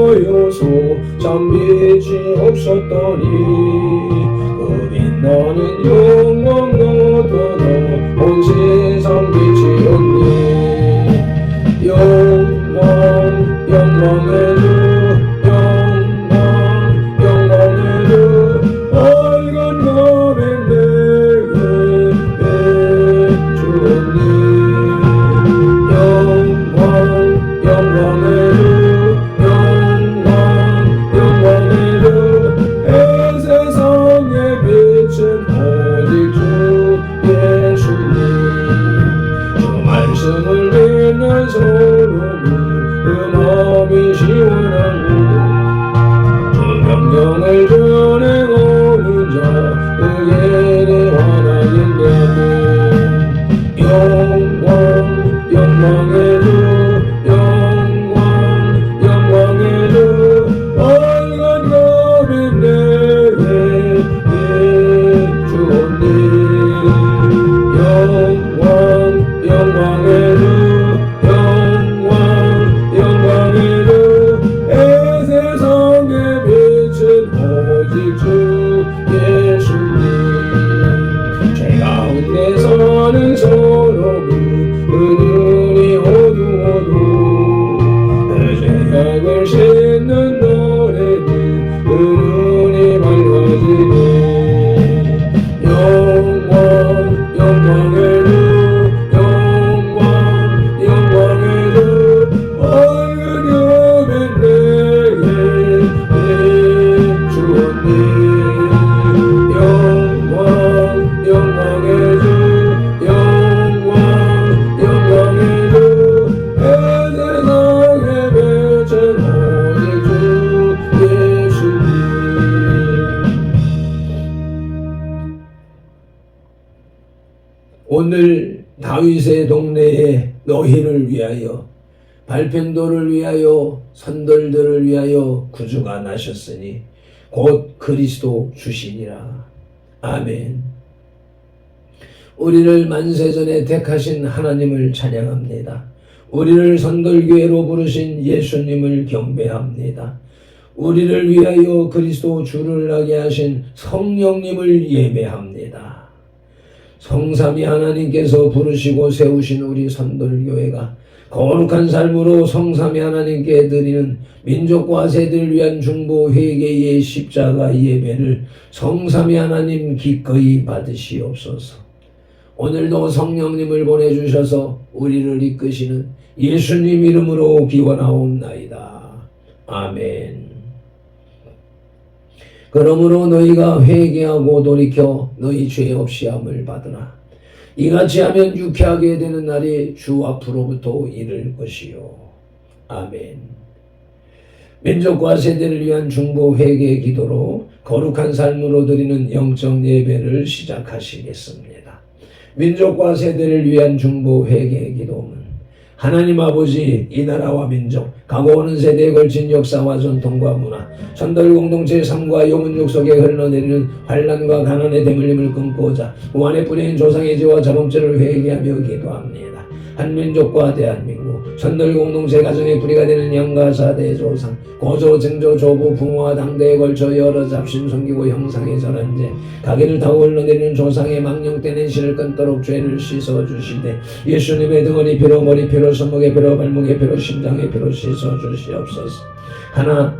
모여서 참 빛이 없었더니 그 빛나는 영광 나타나 온 세상 빛이었네. 영광 영광의 주 영광 영광의 주 빨간 가면 내게 주었네. 영광 영광의 주 영광 영광의 주 이 세상의 빛은 오직 주 예수님. 주 말씀을 믿는 사람은 그 마음이 시원하고 주 명령을 전행하는 자 그에게 환하겠냐고. 영광 영광의 주 영광 영광의 주 빨간 가면 내게 주었네. 영광 영광의 주 영광 영광의 주 이 세상의 빛은 오직 주 예수님. 죄 가운데 사는 사람은 그 눈이 어두워도 그 죄악을 씻는 날에는 그 눈이 밝아지네. 영광 영광의 주 영광 영광의 주 빨간 가면 내게 주었네. 영광 영광의 주 영광 영광의 주 이 세상의 빛은 오직 주 예수님. 오늘 다윗의 동네에 너희를 위하여 발편도를 위하여 선돌들을 위하여 구주가 나셨으니 곧 그리스도 주시니라. 아멘. 우리를 만세전에 택하신 하나님을 찬양합니다. 우리를 선돌교회로 부르신 예수님을 경배합니다. 우리를 위하여 그리스도 주를 나게 하신 성령님을 예배합니다. 성삼위 하나님께서 부르시고 세우신 우리 선돌교회가 거룩한 삶으로 성삼위 하나님께 드리는 민족과 세대를 위한 중보 회개의 십자가 예배를 성삼위 하나님 기꺼이 받으시옵소서. 오늘도 성령님을 보내주셔서 우리를 이끄시는 예수님 이름으로 기원하옵나이다. 아멘. 그러므로 너희가 회개하고 돌이켜 너희 죄 없이 함을 받으라. 이같이 하면 유쾌하게 되는 날이 주 앞으로부터 이를 것이요. 아멘. 민족과 세대를 위한 중보 회개 기도로 거룩한 삶으로 드리는 영적 예배를 시작하시겠습니다. 민족과 세대를 위한 중보 회개 기도는 하나님 아버지, 이 나라와 민족, 가고오는 세대에 걸친 역사와 전통과 문화, 선돌 공동체의 삶과 영혼육 속에 흘러내리는 환난과 가난의 대물림을 끊고자 무한의 뿌리인 조상의 죄와 자범죄를 회개하며 기도합니다. 한민족과 대한민국, 선돌 공동체 가정의 뿌리가 되는 양가사 대조상, 고조, 증조, 조부, 부모와 당대에 걸쳐 여러 잡신 섬기고 형상의 절한죄, 가게를 타고 흘러내리는 조상의 망령되는 신을 끊도록 죄를 씻어주시되 예수님의 등허리 피로, 머리 피로, 손목의 피로, 발목의 피로, 심장의 피로 씻어주시옵소서. 하나,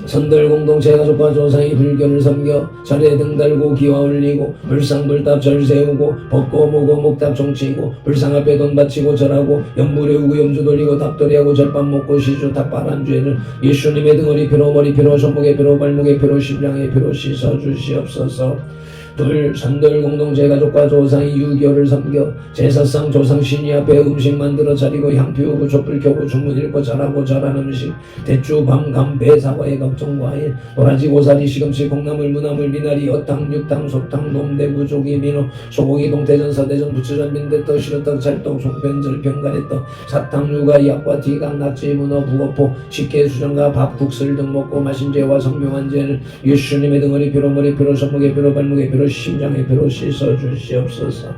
선돌 공동체 가족과 조상이 불교를 섬겨 절에 등 달고 기와 올리고 불상불답 절 세우고 벗고 모고 목답 종치고 불상 앞에 돈 바치고 절하고 염불 외우고 염주 돌리고 답돌이하고 절밥 먹고 시주 탑발한 죄를 예수님의 등허리 피로, 머리 피로, 손목의 피로, 발목의 피로, 심장의 피로 씻어주시옵소서. 둘, 선돌 공동체 가족과 조상이 유교를 섬겨 제사상 조상 신이 앞에 음식 만들어 차리고 향 피우고 촛불 켜고 주문 읽고 절하고 절한 음식 대추, 밤, 감, 배, 사과에 각종 과일, 도라지, 고사리, 시금치, 콩나물, 무나물, 미나리, 어탕, 육탕, 소탕, 놈대, 무조기, 민어, 소고기, 동태전, 서대전, 부추전, 민대떡, 시루떡, 찰떡, 송편절, 병가래떡, 사탕, 누가, 약과, 티각, 낙지, 문어, 북어포, 식혜, 수정과 밥, 국술 등 먹고 마신 죄와 성명한 죄를 예수님의 등허리 피로, 머리 피로, 손목의 피로, 발목의 피로, 배로 심장의 배로 씻어 주시옵소서.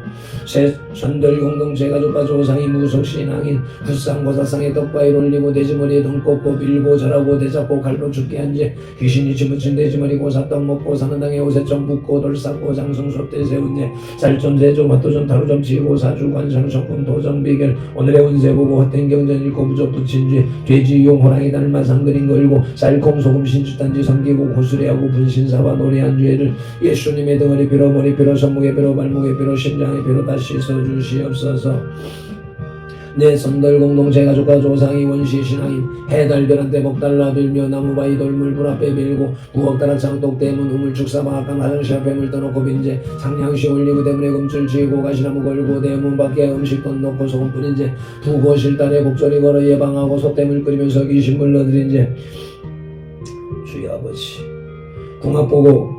새 선들 공동체 가족과 조상이 무속신앙인 불상고사상의 떡바위를 올리고 돼지머리에 돈 꽂고 빌고 절하고 대잡고 갈로 죽게 한지 귀신이 치무친 돼지머리 고사떡 먹고 사는 당에 오세점 묻고 돌 쌓고 장성소 때 세운제 살점 세조 맛도점 타로점 지고 사주 관상 적금 도정 비결 오늘의 운세 보고 헛된 경전 읽고 부족 붙인지 돼지 용 호랑이 달마상 그린 걸고 쌀콩 소금 신주단지 섬기고 고수레하고 분신사와 노래한 죄를 예수님의 등허리 펴로 머리 펴로 손목에 펴로 발목에 펴로 심장에 펴로 다시 써주시옵소서. 내 선들 공동체 가족과 조상이 원시 신앙인 해달별한테 복달라 빌며 나무바위 돌물 불 앞에 빌고 부엌따라 창독 대문 우물 축사 방앗간 화장실 앞에 물 떠놓고 빈제 상냥시 올리고 대문에 금줄 쥐고 가시나무 걸고 대문 밖에 음식 돈 넣고 소금 뿌린 제 부고 실달에 곡절이 걸어 예방하고 솥대물 끓이면서 귀신물 넣어드린 제 주여 아버지 궁합 보고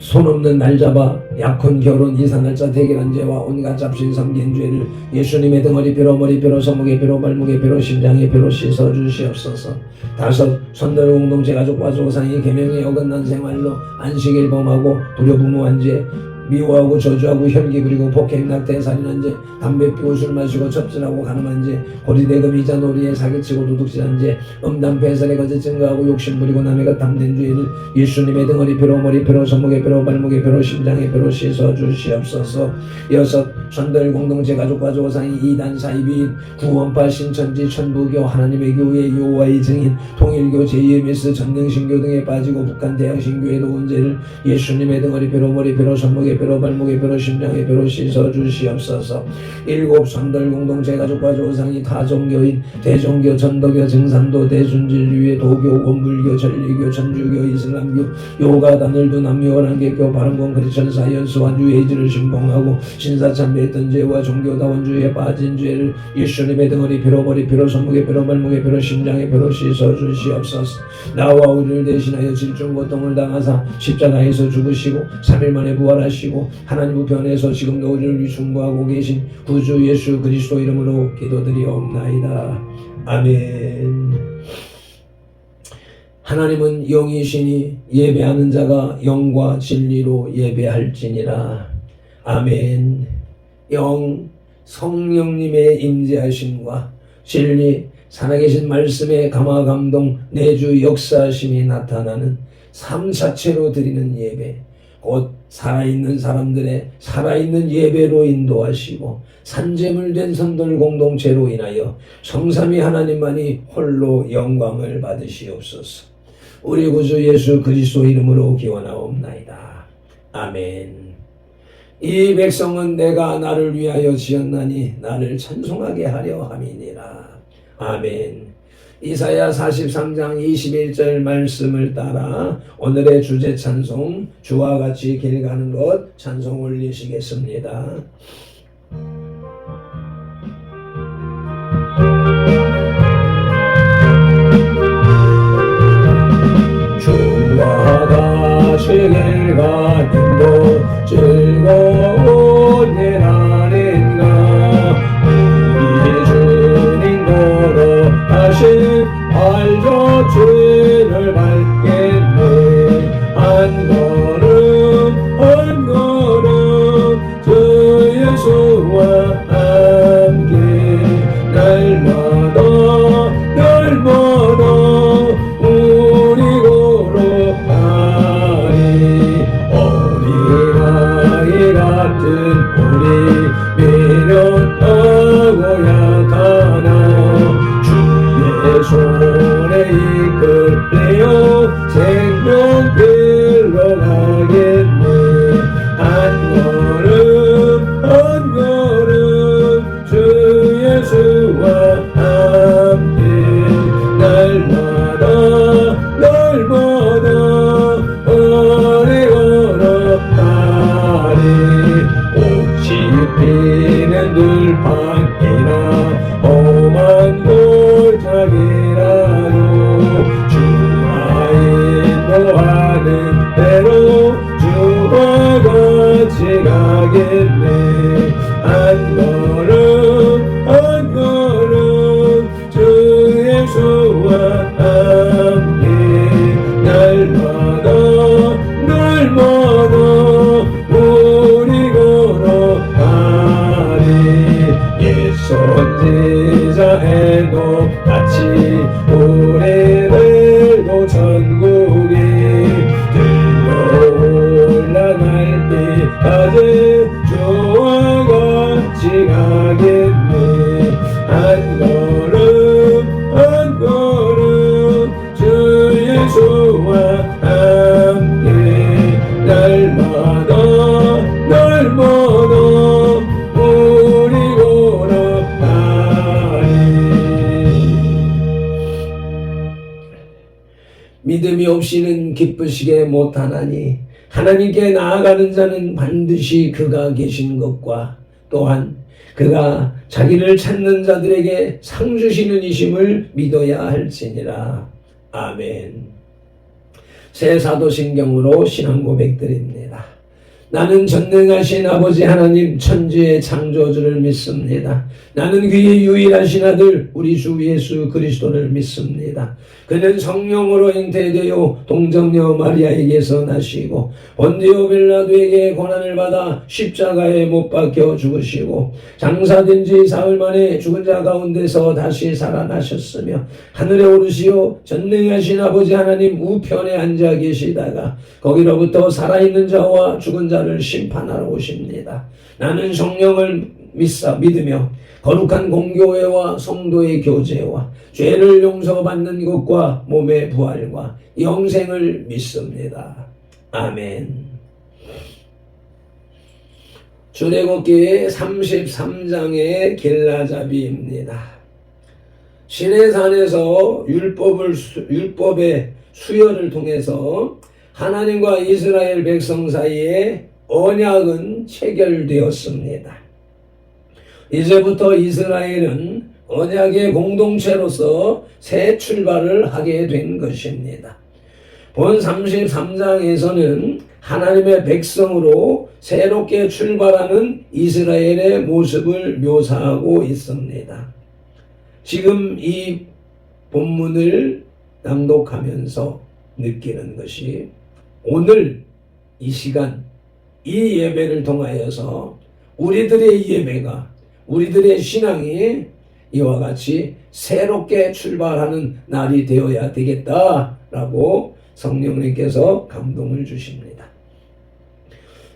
손 없는 날 잡아 약혼 결혼 이사 날짜 대결한 죄와 온갖 잡신 섬긴 죄를 예수님의 등허리 펴로 머리 펴로 손목에 펴로 발목에 펴로 심장에 펴로 씻어 주시옵소서. 다섯 선들 공동체 가족과 조상이 계명에 어긋난 생활로 안식일 범하고 불효부모한 죄 미워하고 저주하고 혈기 부리고 폭행 낙태 살인한 죄 담배 피우고 술 마시고 첩질하고 가늠한 죄 고리대금 이자 놀이에 사기치고 도둑질한 죄 음담 배설에 거짓 증거하고 욕심 부리고 남의 것 탐낸 죄를 예수님의 등허리 펴로 머리 펴로 손목에 펴로 발목에 펴로 심장에 펴로 씻어 주시옵소서. 여섯 선들 공동체 가족과 조상이 이단 사이비인 구원파 신천지 천부교 하나님의 교회 여호와의 증인 통일교 JMS 전능신교 등에 빠지고 북한 대양신교회로 온 죄를 예수님의 등허리 펴로 머리 펴로 손목에 펴로 발목에 펴로 심장에 펴로 씻어 주시옵소서. 일곱 선들 공동체 가족과 조상이 타종교인 대종교 전도교 증산도 대순진류회 도교 원불교 전리교 천주교 이슬람교 요가 단일도 남묘란계교 바른공 크리스천 사이언스와 뉴에이지를 신봉하고 신사참배했던 죄와 종교다원주의에 빠진 죄를 예수님의 등허리 펴로 머리 펴로 손목에 펴로 발목에 펴로 심장에 펴로 씻어 주시옵소서. 나와 우리를 대신하여 질중고통을 당하사 십자가에서 죽으시고 3일 만에 부활하시고 하나님 우편에서 지금도 우리를 충고하고 계신 구주 예수 그리스도 이름으로 기도드리옵나이다. 아멘. 하나님은 영이시니 예배하는 자가 영과 진리로 예배할지니라. 아멘. 영 성령님의 임재하심과 진리 살아계신 말씀의 감화감동 내주 역사하심이 나타나는 삶 자체로 드리는 예배 곧 살아있는 사람들의 살아있는 예배로 인도하시고 산재물 된 선들 공동체로 인하여 성삼위 하나님만이 홀로 영광을 받으시옵소서. 우리 구주 예수 그리스도 이름으로 기원하옵나이다. 아멘. 이 백성은 내가 나를 위하여 지었나니 나를 찬송하게 하려 함이니라. 아멘. 이사야 43장 21절 말씀을 따라 오늘의 주제 찬송 주와 같이 길 가는 것 찬송 올리시겠습니다. 주와 같이 길 가는 것 즐거운 일 아닌가. 우리 주님 걸어가신 알죠 죄를 밟겠네. 한 걸음 한 걸음 주 예수와 함께 날마다 날마다 우리 걸어가리. 어린아이 같은 우리 미련하고 약하나 주의 손에 이끌려 생명길로 가겠네. 한 걸음 한 걸음 주 예수와 함께 날마다 날마다 오래 걸어가리. 옷이 피는 들판이나 험한 골짜기라도 주가 인도하는 대로 주와 같이 가겠네. 한 걸음 한 걸음 주 예수와 함께 날마다 날마다 가제 주와 같이 가겠네. 한 걸음 한 걸음 주 예수와 함께 날마다 우리 걸어가리. 믿음이 없이는 기쁘시게 못하나니 하나님께 나아가는 자는 반드시 그가 계신 것과 또한 그가 자기를 찾는 자들에게 상 주시는 이심을 믿어야 할지니라. 아멘. 새 사도신경으로 신앙 고백드립니다. 나는 전능하신 아버지 하나님 천지의 창조주를 믿습니다. 나는 그의 유일하신 아들 우리 주 예수 그리스도를 믿습니다. 그는 성령으로 잉태되어 동정녀 마리아에게서 나시고 본디오 빌라도에게 고난을 받아 십자가에 못 박혀 죽으시고 장사된 지 사흘 만에 죽은 자 가운데서 다시 살아나셨으며 하늘에 오르시어 전능하신 아버지 하나님 우편에 앉아 계시다가 거기로부터 살아있는 자와 죽은 자를 심판하러 오십니다. 나는 성령을 믿으며 거룩한 공교회와 성도의 교제와 죄를 용서받는 것과 몸의 부활과 영생을 믿습니다. 아멘. 출애굽기 33장의 길라잡이입니다. 시내산에서 율법의 수혈을 통해서 하나님과 이스라엘 백성 사이에 언약은 체결되었습니다. 이제부터 이스라엘은 언약의 공동체로서 새 출발을 하게 된 것입니다. 본 33장에서는 하나님의 백성으로 새롭게 출발하는 이스라엘의 모습을 묘사하고 있습니다. 지금 이 본문을 낭독하면서 느끼는 것이 오늘 이 시간 이 예배를 통하여서 우리들의 예배가 우리들의 신앙이 이와 같이 새롭게 출발하는 날이 되어야 되겠다라고 성령님께서 감동을 주십니다.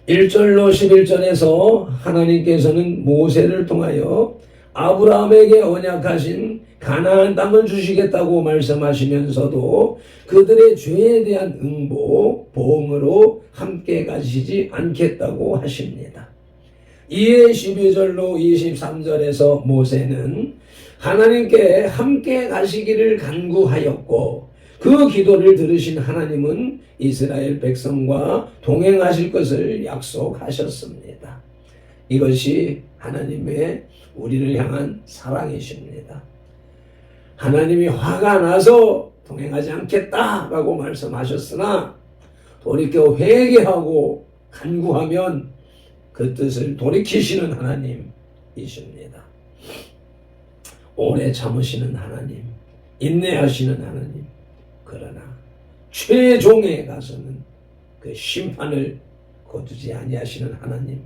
1절로 11절에서 하나님께서는 모세를 통하여 아브라함에게 언약하신 가나안 땅을 주시겠다고 말씀하시면서도 그들의 죄에 대한 보응으로 함께 가시지 않겠다고 하십니다. 이에 12절로 23절에서 모세는 하나님께 함께 가시기를 간구하였고 그 기도를 들으신 하나님은 이스라엘 백성과 동행하실 것을 약속하셨습니다. 이것이 하나님의 우리를 향한 사랑이십니다. 하나님이 화가 나서 동행하지 않겠다라고 말씀하셨으나 돌이켜 회개하고 간구하면 그 뜻을 돌이키시는 하나님이십니다. 오래 참으시는 하나님, 인내하시는 하나님. 그러나 최종에 가서는 그 심판을 거두지 아니하시는 하나님,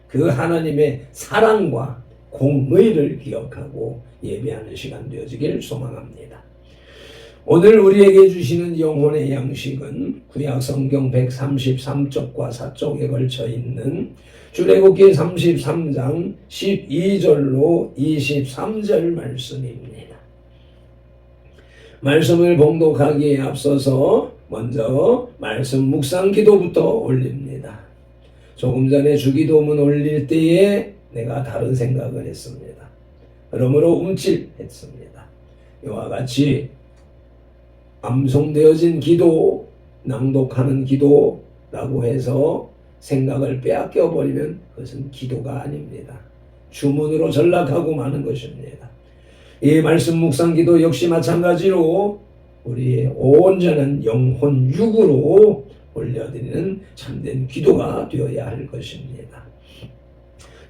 그 하나님의 사랑과 공의를 기억하고 예배하는 시간 되어지길 소망합니다. 오늘 우리에게 주시는 영혼의 양식은 구약 성경 133쪽과 4쪽에 걸쳐 있는 출애굽기 33장 12절로 23절 말씀입니다. 말씀을 봉독하기에 앞서서 먼저 말씀 묵상 기도부터 올립니다. 조금 전에 주기도문 올릴 때에 내가 다른 생각을 했습니다. 그러므로 움찔했습니다. 이와 같이 암송되어진 기도, 낭독하는 기도라고 해서 생각을 빼앗겨 버리면 그것은 기도가 아닙니다. 주문으로 전락하고 마는 것입니다. 이 말씀 묵상 기도 역시 마찬가지로 우리의 온전한 영혼 육으로 올려드리는 참된 기도가 되어야 할 것입니다.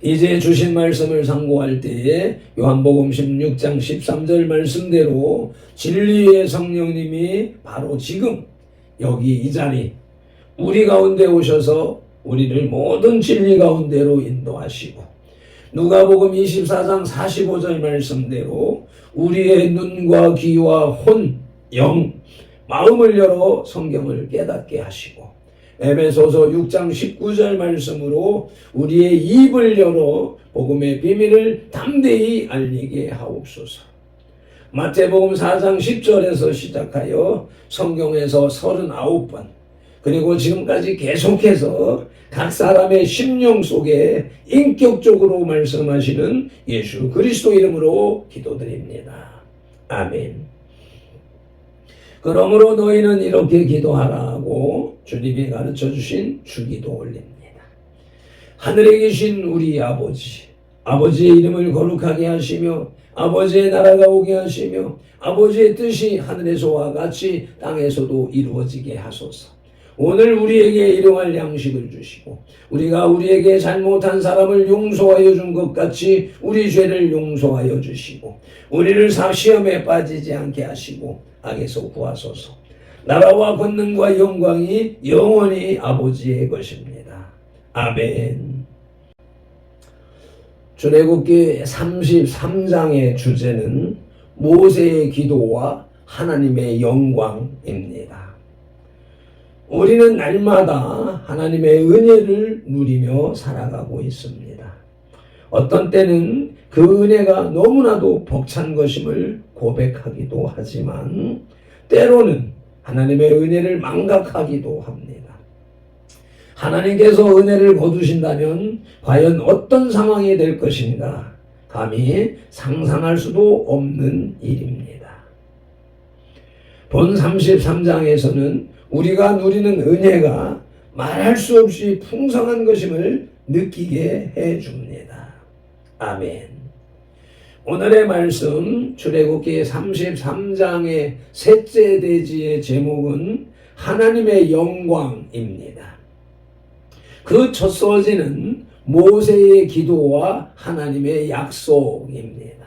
이제 주신 말씀을 상고할 때에 요한복음 16장 13절 말씀대로 진리의 성령님이 바로 지금 여기 이 자리 우리 가운데 오셔서 우리를 모든 진리 가운데로 인도하시고 누가복음 24장 45절 말씀대로 우리의 눈과 귀와 혼, 영, 마음을 열어 성경을 깨닫게 하시고 에베소서 6장 19절 말씀으로 우리의 입을 열어 복음의 비밀을 담대히 알리게 하옵소서. 마태복음 4장 10절에서 시작하여 성경에서 39번 그리고 지금까지 계속해서 각 사람의 심령 속에 인격적으로 말씀하시는 예수 그리스도 이름으로 기도드립니다. 아멘. 그러므로 너희는 이렇게 기도하라고 주님이 가르쳐 주신 주기도 올립니다. 하늘에 계신 우리 아버지, 아버지의 이름을 거룩하게 하시며 아버지의 나라가 오게 하시며 아버지의 뜻이 하늘에서와 같이 땅에서도 이루어지게 하소서. 오늘 우리에게 일용할 양식을 주시고 우리가 우리에게 잘못한 사람을 용서하여 준 것 같이 우리 죄를 용서하여 주시고 우리를 시험에 빠지지 않게 하시고 악에서 구하소서. 나라와 권능과 영광이 영원히 아버지의 것입니다. 아멘. 출애굽기 33장의 주제는 모세의 기도와 하나님의 영광입니다. 우리는 날마다 하나님의 은혜를 누리며 살아가고 있습니다. 어떤 때는 그 은혜가 너무나도 벅찬 것임을 고백하기도 하지만 때로는 하나님의 은혜를 망각하기도 합니다. 하나님께서 은혜를 거두신다면 과연 어떤 상황이 될 것인가 감히 상상할 수도 없는 일입니다. 본 33장에서는 우리가 누리는 은혜가 말할 수 없이 풍성한 것임을 느끼게 해줍니다. 아멘. 오늘의 말씀 출애굽기 33장의 셋째 대지의 제목은 하나님의 영광입니다. 그 첫 소지는 모세의 기도와 하나님의 약속입니다.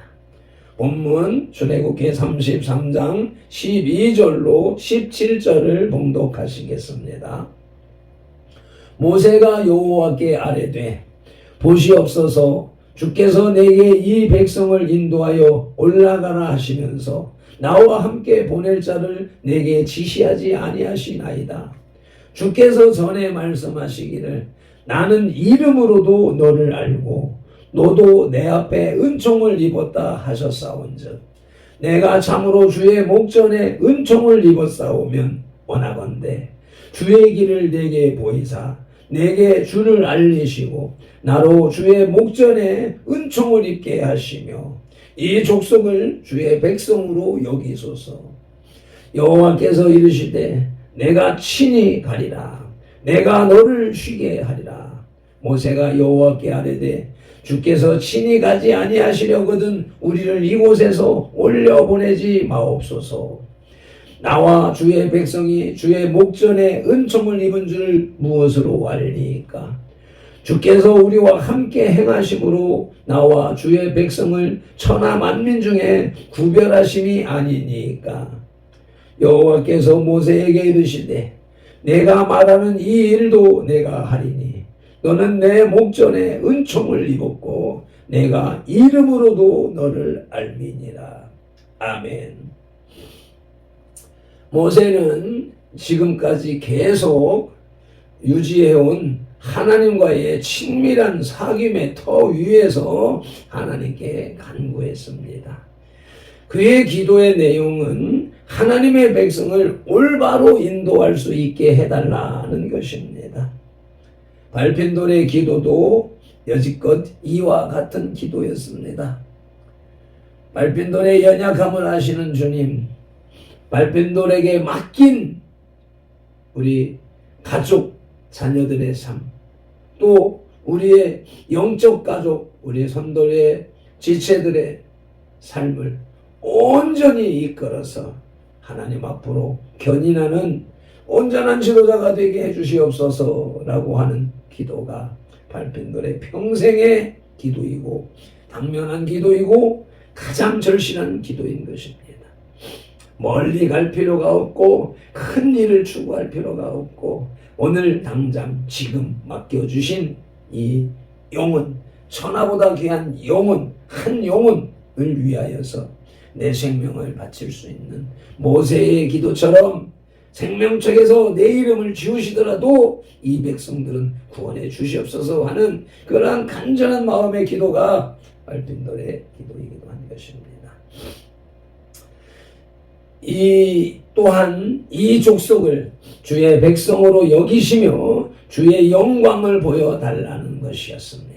본문 출애굽기 33장 12절로 17절을 봉독하시겠습니다. 모세가 여호와께 아뢰되 보시옵소서 주께서 내게 이 백성을 인도하여 올라가라 하시면서 나와 함께 보낼 자를 내게 지시하지 아니하시나이다. 주께서 전에 말씀하시기를 나는 이름으로도 너를 알고 너도 내 앞에 은총을 입었다 하셨사온즉 내가 참으로 주의 목전에 은총을 입었사오면 원하건대 주의 길을 내게 보이사 내게 주를 알리시고 나로 주의 목전에 은총을 입게 하시며 이 족속을 주의 백성으로 여기소서. 여호와께서 이르시되 내가 친히 가리라. 내가 너를 쉬게 하리라. 모세가 여호와께 아뢰되 주께서 친히 가지 아니하시려거든 우리를 이곳에서 올려보내지 마옵소서. 나와 주의 백성이 주의 목전에 은총을 입은 줄 무엇으로 알리까? 주께서 우리와 함께 행하심으로 나와 주의 백성을 천하 만민 중에 구별하심이 아니니까. 여호와께서 모세에게 이르시되 내가 말하는 이 일도 내가 하리니 너는 내 목전에 은총을 입었고 내가 이름으로도 너를 알미니라. 아멘. 모세는 지금까지 계속 유지해온 하나님과의 친밀한 사귐의 터 위에서 하나님께 간구했습니다. 그의 기도의 내용은 하나님의 백성을 올바로 인도할 수 있게 해달라는 것입니다. 발핀돌의 기도도 여지껏 이와 같은 기도였습니다. 발핀돌의 연약함을 아시는 주님, 발핀돌에게 맡긴 우리 가족, 자녀들의 삶, 또 우리의 영적 가족, 우리 선돌의 지체들의 삶을 온전히 이끌어서 하나님 앞으로 견인하는 온전한 지도자가 되게 해주시옵소서라고 하는 기도가 발핀돌의 평생의 기도이고 당면한 기도이고 가장 절실한 기도인 것입니다. 멀리 갈 필요가 없고 큰 일을 추구할 필요가 없고 오늘 당장 지금 맡겨주신 이 영혼, 천하보다 귀한 영혼, 한 영혼을 위하여서 내 생명을 바칠 수 있는 모세의 기도처럼 생명책에서 내 이름을 지우시더라도 이 백성들은 구원해 주시옵소서 하는 그러한 간절한 마음의 기도가 얼빈돌의 기도이기도 한 것입니다. 또한 이 족속을 주의 백성으로 여기시며 주의 영광을 보여달라는 것이었습니다.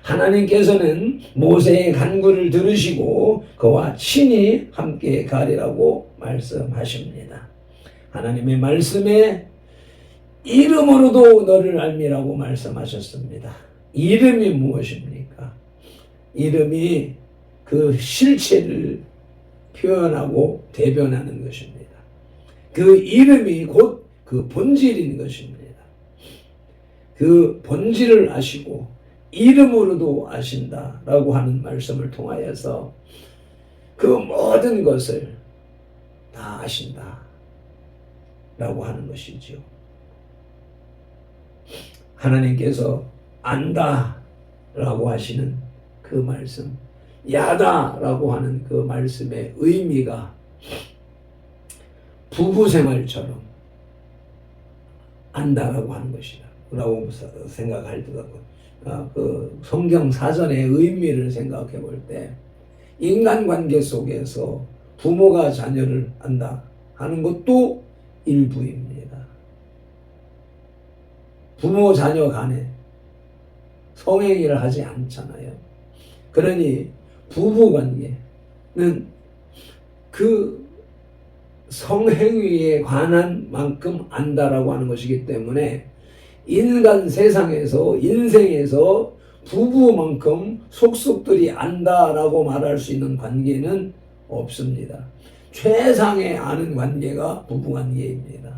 하나님께서는 모세의 간구를 들으시고 그와 친히 함께 가리라고 말씀하십니다. 하나님의 말씀에 이름으로도 너를 알미라고 말씀하셨습니다. 이름이 무엇입니까? 이름이 그 실체를 표현하고 대변하는 것입니다. 그 이름이 곧 그 본질인 것입니다. 그 본질을 아시고 이름으로도 아신다라고 하는 말씀을 통하여서 그 모든 것을 다 아신다라고 하는 것이죠. 하나님께서 안다라고 하시는 그 말씀, 야다라고 하는 그 말씀의 의미가 부부생활처럼 안다라고 하는 것이라고 생각할 때, 그 성경 사전의 의미를 생각해 볼 때 인간관계 속에서 부모가 자녀를 안다 하는 것도 일부입니다. 부모 자녀 간에 성행위를 하지 않잖아요. 그러니 부부관계는 그 성행위에 관한 만큼 안다라고 하는 것이기 때문에 인간 세상에서 인생에서 부부만큼 속속들이 안다라고 말할 수 있는 관계는 없습니다. 최상의 아는 관계가 부부관계입니다.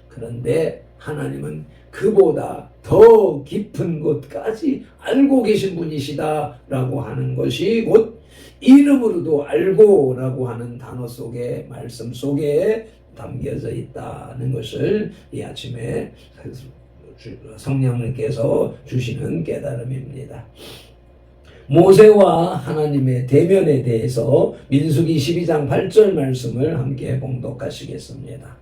그런데 하나님은 그보다 더 깊은 것까지 알고 계신 분이시다라고 하는 것이 곧 이름으로도 알고라고 하는 단어 속에 말씀 속에 담겨져 있다는 것을 이 아침에 성령님께서 주시는 깨달음입니다. 모세와 하나님의 대면에 대해서 민수기 12장 8절 말씀을 함께 봉독하시겠습니다.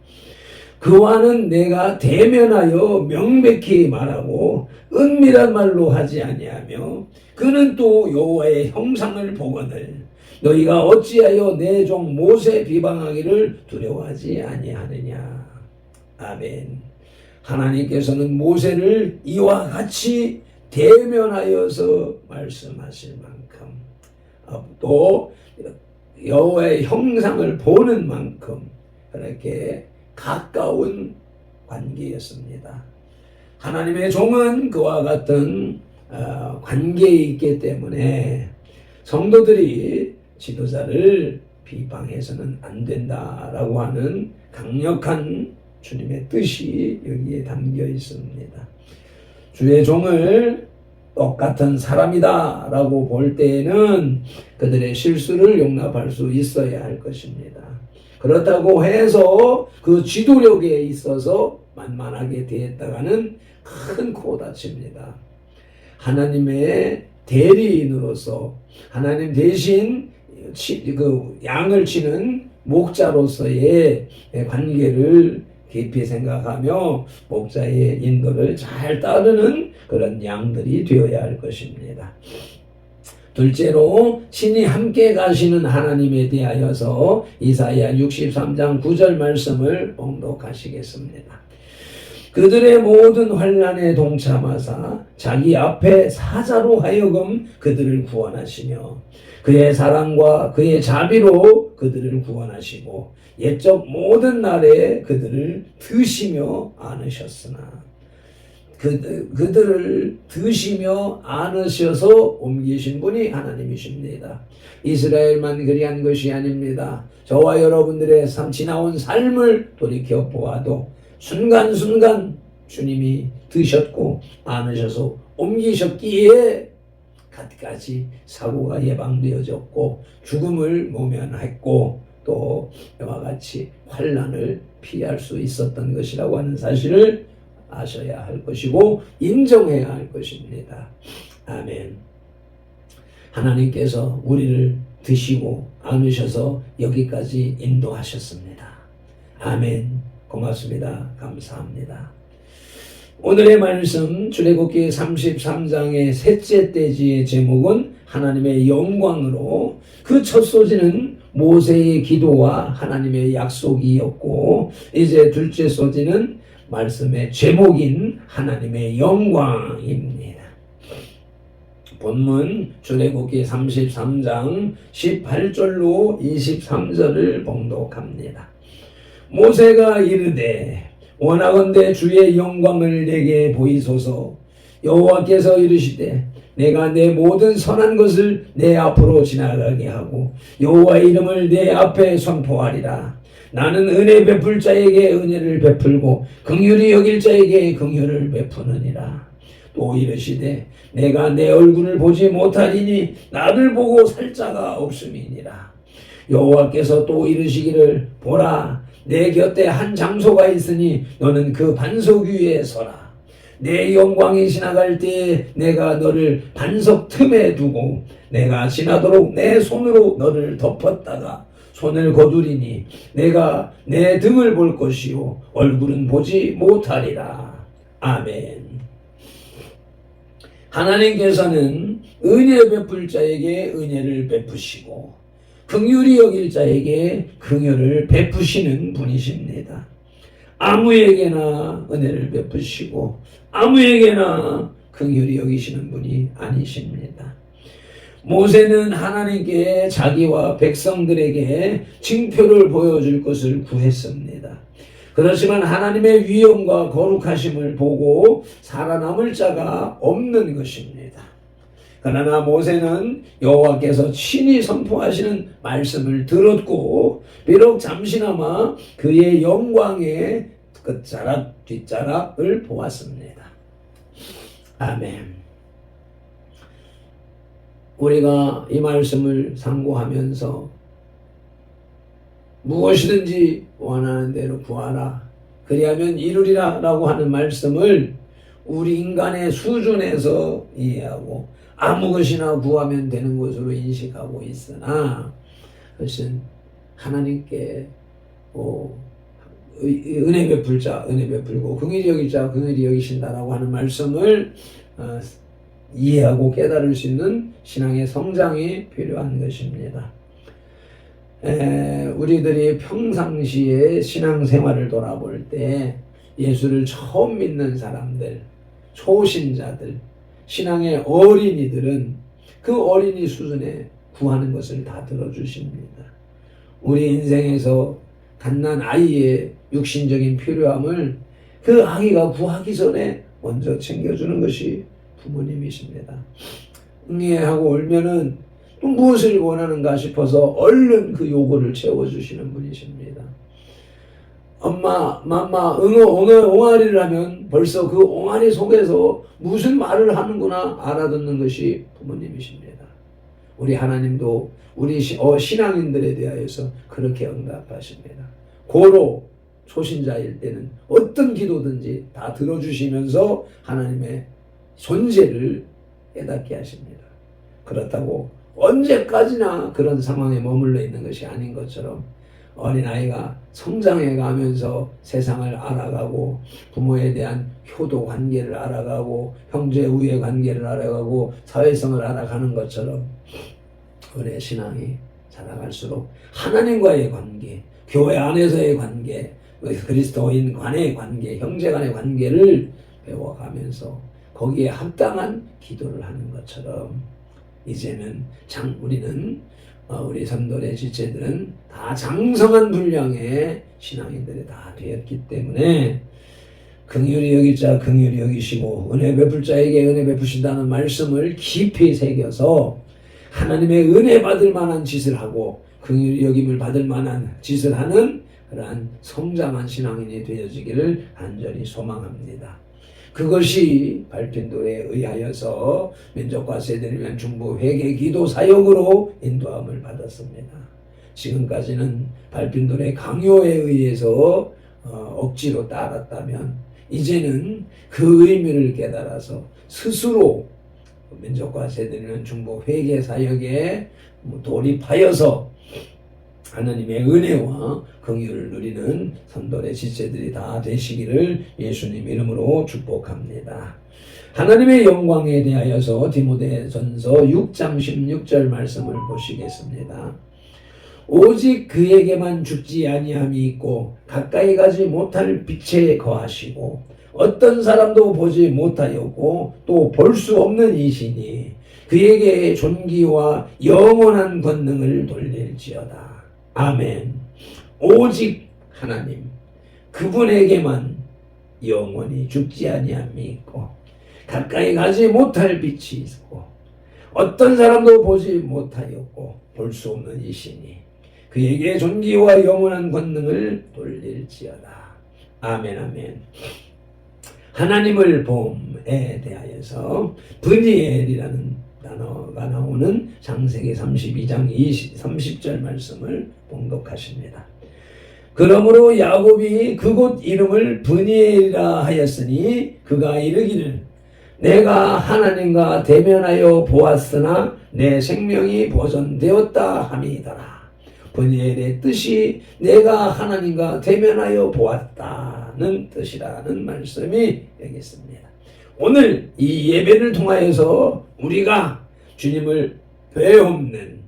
그와는 내가 대면하여 명백히 말하고 은밀한 말로 하지 아니하며 그는 또 여호와의 형상을 보거늘 너희가 어찌하여 내 종 모세 비방하기를 두려워하지 아니하느냐. 아멘. 하나님께서는 모세를 이와 같이 대면하여서 말씀하실 만큼 또 여호와의 형상을 보는 만큼 그렇게 가까운 관계였습니다. 하나님의 종은 그와 같은 관계에 있기 때문에 성도들이 지도자를 비방해서는 안 된다라고 하는 강력한 주님의 뜻이 여기에 담겨 있습니다. 주의 종을 똑같은 사람이다 라고 볼 때에는 그들의 실수를 용납할 수 있어야 할 것입니다. 그렇다고 해서 그 지도력에 있어서 만만하게 대했다가는 큰 코다칩니다. 하나님의 대리인으로서 하나님 대신 그 양을 치는 목자로서의 관계를 깊이 생각하며 목자의 인도를 잘 따르는 그런 양들이 되어야 할 것입니다. 둘째로 친히 함께 가시는 하나님에 대하여서 이사야 63장 9절 말씀을 봉독하시겠습니다. 그들의 모든 환난에 동참하사 자기 앞에 사자로 하여금 그들을 구원하시며 그의 사랑과 그의 자비로 그들을 구원하시고 옛적 모든 날에 그들을 드시며 안으셨으나 그들을 드시며 안으셔서 옮기신 분이 하나님이십니다. 이스라엘만 그리한 것이 아닙니다. 저와 여러분들의 지나온 삶을 돌이켜 보아도 순간순간 주님이 드셨고 안으셔서 옮기셨기에 갖가지 사고가 예방되어졌고 죽음을 모면했고 또 이와 같이 환난을 피할 수 있었던 것이라고 하는 사실을 아셔야 할 것이고 인정해야 할 것입니다. 아멘. 하나님께서 우리를 드시고 안으셔서 여기까지 인도하셨습니다. 아멘. 고맙습니다. 감사합니다. 오늘의 말씀 출애굽기 33장의 셋째 떼지의 제목은 하나님의 영광으로, 그 첫 소지는 모세의 기도와 하나님의 약속이었고, 이제 둘째 소지는 말씀의 제목인 하나님의 영광입니다. 본문 출애굽기 33장 18절로 23절을 봉독합니다. 모세가 이르되 원하건대 주의 영광을 내게 보이소서. 여호와께서 이르시되 내가 내 모든 선한 것을 내 앞으로 지나가게 하고 여호와의 이름을 내 앞에 선포하리라. 나는 은혜 베풀 자에게 은혜를 베풀고 긍휼히 여길 자에게 긍휼을 베푸느니라. 또 이르시되 내가 내 얼굴을 보지 못하리니 나를 보고 살 자가 없음이니라. 여호와께서 또 이르시기를 보라, 내 곁에 한 장소가 있으니 너는 그 반석 위에 서라. 내 영광이 지나갈 때에 내가 너를 반석 틈에 두고 내가 지나도록 내 손으로 너를 덮었다가 손을 거두리니 내가 내 등을 볼 것이요 얼굴은 보지 못하리라. 아멘. 하나님께서는 은혜 베풀 자에게 은혜를 베푸시고 긍휼히 여길 자에게 긍휼을 베푸시는 분이십니다. 아무에게나 은혜를 베푸시고 아무에게나 긍휼히 여기시는 분이 아니십니다. 모세는 하나님께 자기와 백성들에게 징표를 보여줄 것을 구했습니다. 그렇지만 하나님의 위엄과 거룩하심을 보고 살아남을 자가 없는 것입니다. 그러나 모세는 여호와께서 친히 선포하시는 말씀을 들었고 비록 잠시나마 그의 영광의 끝자락 뒷자락을 보았습니다. 아멘. 우리가 이 말씀을 상고하면서 무엇이든지 원하는 대로 구하라, 그리하면 이루리라 라고 하는 말씀을 우리 인간의 수준에서 이해하고 아무 것이나 구하면 되는 것으로 인식하고 있으나, 그것은 하나님께 은혜 베풀 자 은혜 베풀고 긍휼히 여길 자 긍휼히 여기신다라고 하는 말씀을 이해하고 깨달을 수 있는 신앙의 성장이 필요한 것입니다. 우리들이 평상시에 신앙생활을 돌아볼 때 예수를 처음 믿는 사람들, 초신자들, 신앙의 어린이들은 그 어린이 수준에 구하는 것을 다 들어주십니다. 우리 인생에서 갓난 아이의 육신적인 필요함을 그 아기가 구하기 전에 먼저 챙겨주는 것이 부모님이십니다. 응애하고 울면은 또 무엇을 원하는가 싶어서 얼른 그 요구를 채워주시는 분이십니다. 엄마, 맘마, 옹알이를 하면 벌써 그 옹알이 속에서 무슨 말을 하는구나 알아듣는 것이 부모님이십니다. 우리 하나님도 우리 신앙인들에 대하여서 그렇게 응답하십니다. 고로 초신자일 때는 어떤 기도든지 다 들어주시면서 하나님의 존재를 깨닫게 하십니다. 그렇다고 언제까지나 그런 상황에 머물러 있는 것이 아닌 것처럼 어린아이가 성장해 가면서 세상을 알아가고 부모에 대한 효도 관계를 알아가고 형제 우애 관계를 알아가고 사회성을 알아가는 것처럼 우리의 신앙이 자라갈수록 하나님과의 관계, 교회 안에서의 관계, 그리스도인 간의 관계, 형제 간의 관계를 배워가면서 거기에 합당한 기도를 하는 것처럼 이제는 우리는 우리 선돌의 지체들은 다 장성한 분량의 신앙인들이 다 되었기 때문에 긍휼히 여길 자 긍휼히 여기시고 은혜 베풀 자에게 은혜 베푸신다는 말씀을 깊이 새겨서 하나님의 은혜 받을 만한 짓을 하고 긍휼히 여김을 받을 만한 짓을 하는 그러한 성장한 신앙인이 되어지기를 간절히 소망합니다. 그것이 발핀도에 의하여서 민족과 세대를 중보 회개 기도 사역으로 인도함을 받았습니다. 지금까지는 발핀도의 강요에 의해서 억지로 따랐다면 이제는 그 의미를 깨달아서 스스로 민족과 세대를 중보 회개 사역에 돌입하여서 하나님의 은혜와 긍휼을 누리는 선돌의 지체들이 다 되시기를 예수님 이름으로 축복합니다. 하나님의 영광에 대하여서 디모데전서 6장 16절 말씀을 보시겠습니다. 오직 그에게만 죽지 아니함이 있고 가까이 가지 못할 빛에 거하시고 어떤 사람도 보지 못하였고 또 볼 수 없는 이시니 그에게 존귀와 영원한 권능을 돌릴지어다. 아멘. 오직 하나님 그분에게만 영원히 죽지 아니함이 있고 가까이 가지 못할 빛이 있고 어떤 사람도 보지 못하였고 볼 수 없는 이시니 그에게 존귀와 영원한 권능을 돌릴지어다. 아멘 아멘. 하나님을 봄에 대하여서 브니엘이라는 단어가 나오는 창세기 32장 30절 말씀을 봉독하십니다. 그러므로 야곱이 그곳 이름을 브니엘이라 하였으니 그가 이르기를 내가 하나님과 대면하여 보았으나 내 생명이 보존되었다 함이더라. 브니엘의 뜻이 내가 하나님과 대면하여 보았다는 뜻이라는 말씀이 여기 있습니다. 오늘 이 예배를 통하여서 우리가 주님을 배움는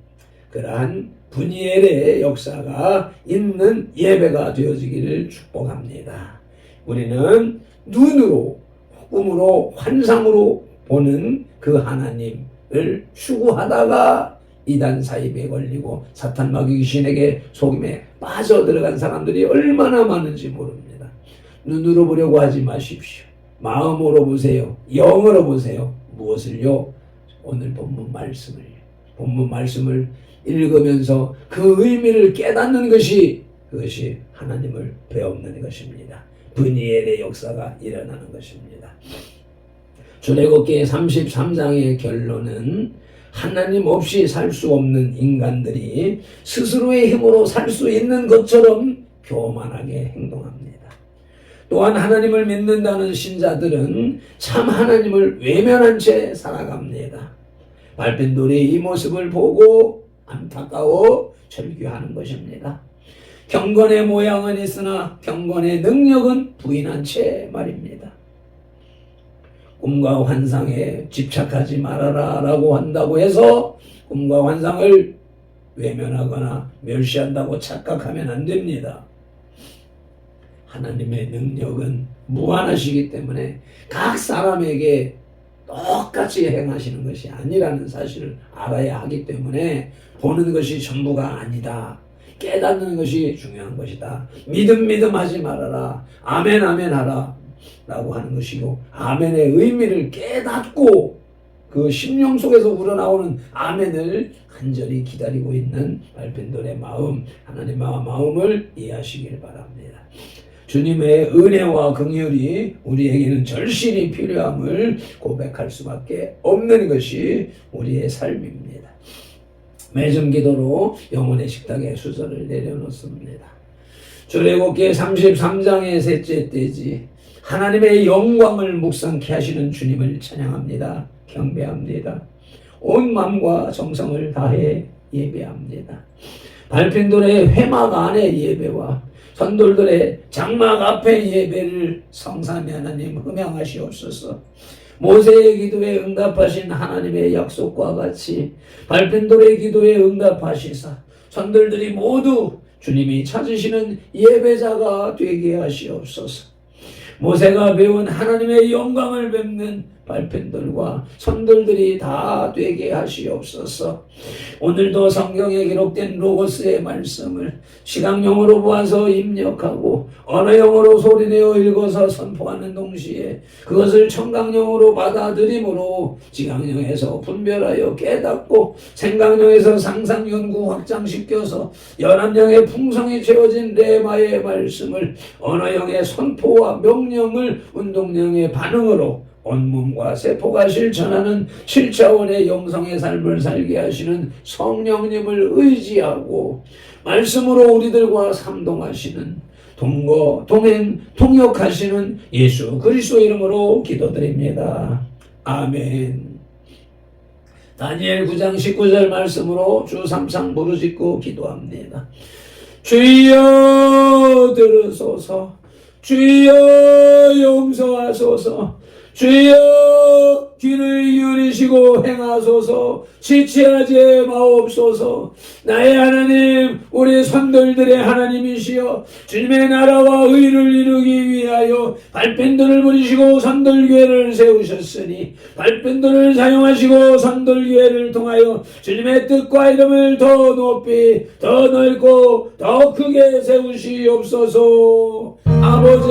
그러한 브니엘의 역사가 있는 예배가 되어지기를 축복합니다. 우리는 눈으로, 꿈으로, 환상으로 보는 그 하나님을 추구하다가 이단 사입에 걸리고 사탄 마귀 귀신에게 속임에 빠져들어간 사람들이 얼마나 많은지 모릅니다. 눈으로 보려고 하지 마십시오. 마음으로 보세요. 영으로 보세요. 무엇을요? 오늘 본문 말씀을 읽으면서 그 의미를 깨닫는 것이 그것이 하나님을 배우는 것입니다. 브니엘의 역사가 일어나는 것입니다. 출애굽기 33장의 결론은 하나님 없이 살 수 없는 인간들이 스스로의 힘으로 살 수 있는 것처럼 교만하게 행동합니다. 또한 하나님을 믿는다는 신자들은 참 하나님을 외면한 채 살아갑니다. 발핀돌이 이 모습을 보고 안타까워 절규하는 것입니다. 경건의 모양은 있으나 경건의 능력은 부인한 채 말입니다. 꿈과 환상에 집착하지 말아라 라고 한다고 해서 꿈과 환상을 외면하거나 멸시한다고 착각하면 안 됩니다. 하나님의 능력은 무한하시기 때문에 각 사람에게 똑같이 행하시는 것이 아니라는 사실을 알아야 하기 때문에 보는 것이 전부가 아니다. 깨닫는 것이 중요한 것이다. 믿음 하지 말아라. 아멘 하라. 라고 하는 것이고 아멘의 의미를 깨닫고 그 심령 속에서 우러나오는 아멘을 간절히 기다리고 있는 발핀돌의 마음, 하나님의 마음을 이해하시길 바랍니다. 주님의 은혜와 긍휼이 우리에게는 절실히 필요함을 고백할 수밖에 없는 것이 우리의 삶입니다. 매점 기도로 영혼의 식탁에 수저를 내려놓습니다. 출애굽기 33장의 셋째 때지 하나님의 영광을 묵상케 하시는 주님을 찬양합니다. 경배합니다. 온 마음과 정성을 다해 예배합니다. 발핀돌의 회막 안의 예배와 선돌들의 장막 앞의 예배를 성삼위 하나님 흠양하시옵소서. 모세의 기도에 응답하신 하나님의 약속과 같이 발핀돌의 기도에 응답하시사 선돌들이 모두 주님이 찾으시는 예배자가 되게 하시옵소서. 모세가 배운 하나님의 영광을 뵙는 발핀돌과 선돌들이 다 되게 하시옵소서. 오늘도 성경에 기록된 로고스의 말씀을 시각용어로 보아서 입력하고 언어용어로 소리내어 읽어서 선포하는 동시에 그것을 청각용어로 받아들임으로 지각용에서 분별하여 깨닫고 생각용에서 상상 연구 확장시켜서 연합령의 풍성이 채워진 레마의 말씀을 언어형의 선포와 명령을 운동령의 반응으로 온몸과 세포가 실천하는 7차원의 영성의 삶을 살게 하시는 성령님을 의지하고 말씀으로 우리들과 삼동하시는 동거, 동행, 통역하시는 예수 그리스도 이름으로 기도드립니다. 아멘. 다니엘 9장 19절 말씀으로 주 삼상 부르짖고 기도합니다. 주여 들으소서, 주여 용서하소서, 주여 귀를 기울이시고 행하소서, 지체하지 마옵소서. 나의 하나님, 우리 선돌들의 하나님이시여, 주님의 나라와 의를 이루기 위하여 발펜도를 부리시고 선돌교회를 세우셨으니 발펜도를 사용하시고 선돌교회를 통하여 주님의 뜻과 이름을 더 높이, 더 넓고 더 크게 세우시옵소서. 아버지,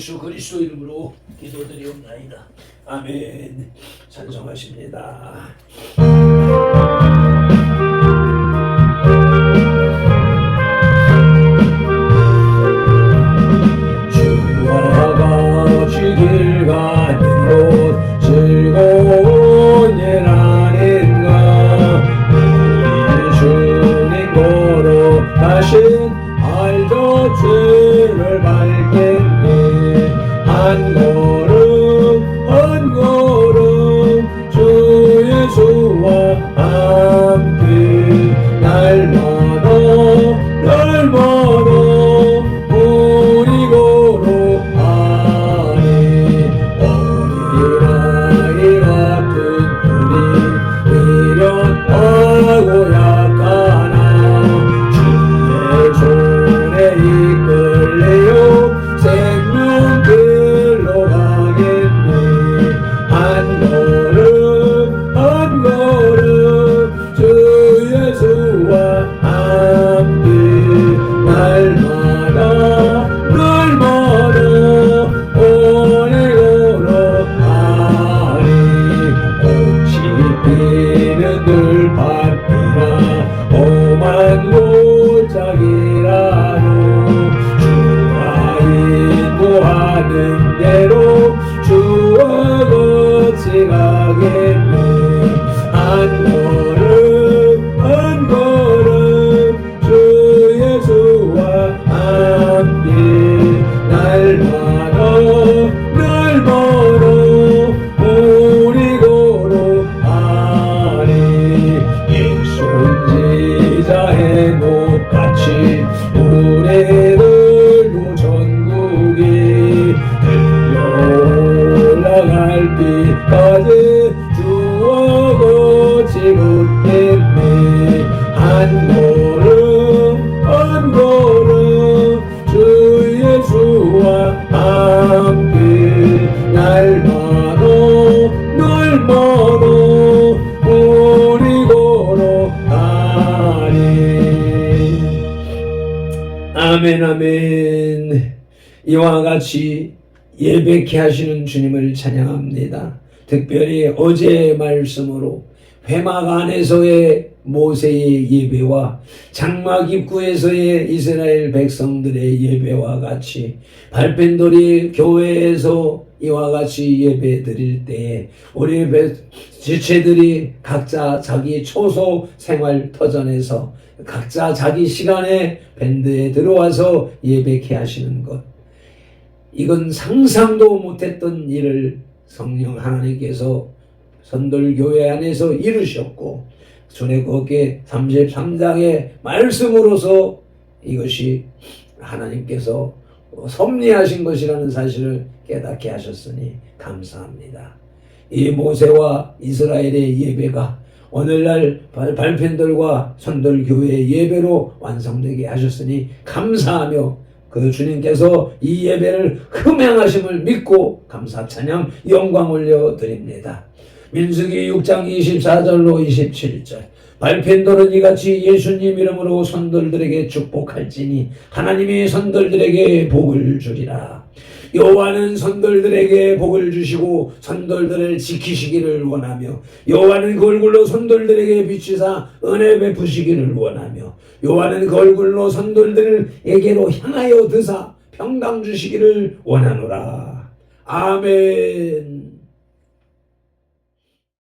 예수 그리스도 이름으로 기도드리옵나이다. 아멘. 찬송하십니다. 주와 같이 길 가는 곳 즐거운 일 아닌가. 우리 주님 걸어가신 알던 죄를 밟겠네. 한 걸음 한 걸음 주 예수와 함께 날마다 우리 걸어가니 어린아이 같은 우리 미련하고 약하나 주의 손에 이끌려요 아멘. 이와 같이 예배케 하시는 주님을 찬양합니다. 특별히 어제의 말씀으로 회막 안에서의 모세의 예배와 장막 입구에서의 이스라엘 백성들의 예배와 같이 발펜돌이 교회에서 이와 같이 예배 드릴 때에 우리 지체들이 각자 자기 초소 생활 터전에서 각자 자기 시간에 밴드에 들어와서 예배케 하시는 것, 이건 상상도 못했던 일을 성령 하나님께서 선돌교회 안에서 이루셨고 출애굽기 33장의 말씀으로서 이것이 하나님께서 섭리하신 것이라는 사실을 깨닫게 하셨으니 감사합니다. 이 모세와 이스라엘의 예배가 오늘날 발펜들과 선돌교회의 예배로 완성되게 하셨으니 감사하며 그 주님께서 이 예배를 흠행하심을 믿고 감사 찬양 영광 올려드립니다. 민수기 6장 24절로 27절 발펜돌은 이같이 예수님 이름으로 선돌들에게 축복할지니 하나님이 선돌들에게 복을 주리라. 여호와는 선돌들에게 복을 주시고 선돌들을 지키시기를 원하며 여호와는 그 얼굴로 선돌들에게 비추사 은혜 베푸시기를 원하며 여호와는 그 얼굴로 선돌들에게로 향하여 드사 평강 주시기를 원하노라. 아멘.